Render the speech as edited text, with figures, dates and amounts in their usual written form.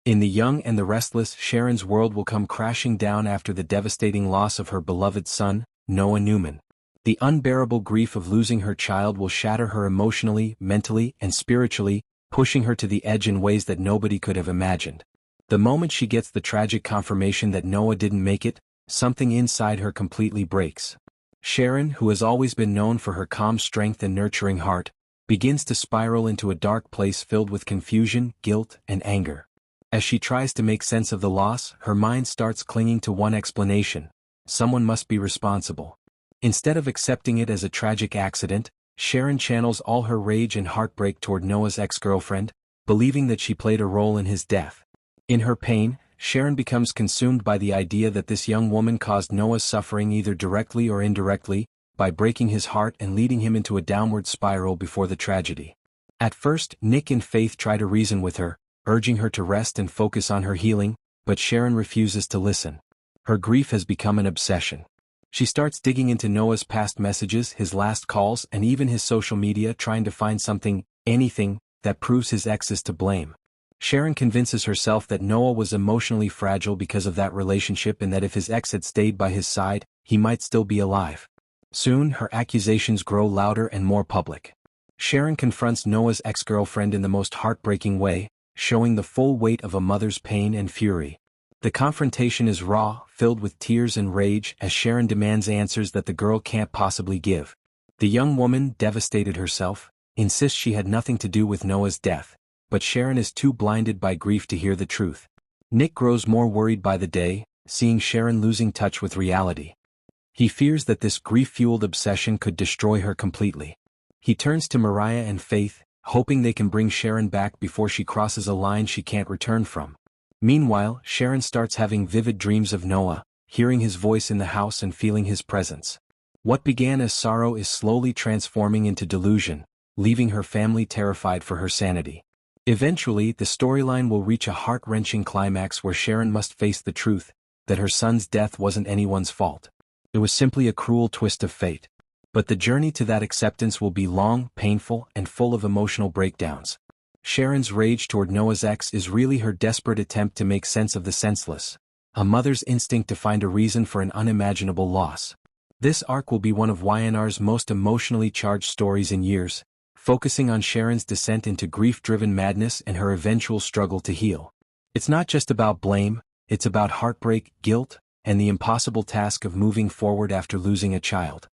In The Young and the Restless, Sharon's world will come crashing down after the devastating loss of her beloved son, Noah Newman. The unbearable grief of losing her child will shatter her emotionally, mentally, and spiritually, pushing her to the edge in ways that nobody could have imagined. The moment she gets the tragic confirmation that Noah didn't make it, something inside her completely breaks. Sharon, who has always been known for her calm strength and nurturing heart, begins to spiral into a dark place filled with confusion, guilt, and anger. As she tries to make sense of the loss, her mind starts clinging to one explanation: someone must be responsible. Instead of accepting it as a tragic accident, Sharon channels all her rage and heartbreak toward Noah's ex-girlfriend, believing that she played a role in his death. In her pain, Sharon becomes consumed by the idea that this young woman caused Noah's suffering either directly or indirectly, by breaking his heart and leading him into a downward spiral before the tragedy. At first, Nick and Faith try to reason with her, urging her to rest and focus on her healing, but Sharon refuses to listen. Her grief has become an obsession. She starts digging into Noah's past messages, his last calls, and even his social media, trying to find something, anything, that proves his ex is to blame. Sharon convinces herself that Noah was emotionally fragile because of that relationship and that if his ex had stayed by his side, he might still be alive. Soon, her accusations grow louder and more public. Sharon confronts Noah's ex-girlfriend in the most heartbreaking way, showing the full weight of a mother's pain and fury. The confrontation is raw, filled with tears and rage, as Sharon demands answers that the girl can't possibly give. The young woman, devastated herself, insists she had nothing to do with Noah's death, but Sharon is too blinded by grief to hear the truth. Nick grows more worried by the day, seeing Sharon losing touch with reality. He fears that this grief-fueled obsession could destroy her completely. He turns to Mariah and Faith, hoping they can bring Sharon back before she crosses a line she can't return from. Meanwhile, Sharon starts having vivid dreams of Noah, hearing his voice in the house and feeling his presence. What began as sorrow is slowly transforming into delusion, leaving her family terrified for her sanity. Eventually, the storyline will reach a heart-wrenching climax where Sharon must face the truth, that her son's death wasn't anyone's fault. It was simply a cruel twist of fate. But the journey to that acceptance will be long, painful, and full of emotional breakdowns. Sharon's rage toward Noah's ex is really her desperate attempt to make sense of the senseless, a mother's instinct to find a reason for an unimaginable loss. This arc will be one of YNR's most emotionally charged stories in years, focusing on Sharon's descent into grief-driven madness and her eventual struggle to heal. It's not just about blame, it's about heartbreak, guilt, and the impossible task of moving forward after losing a child.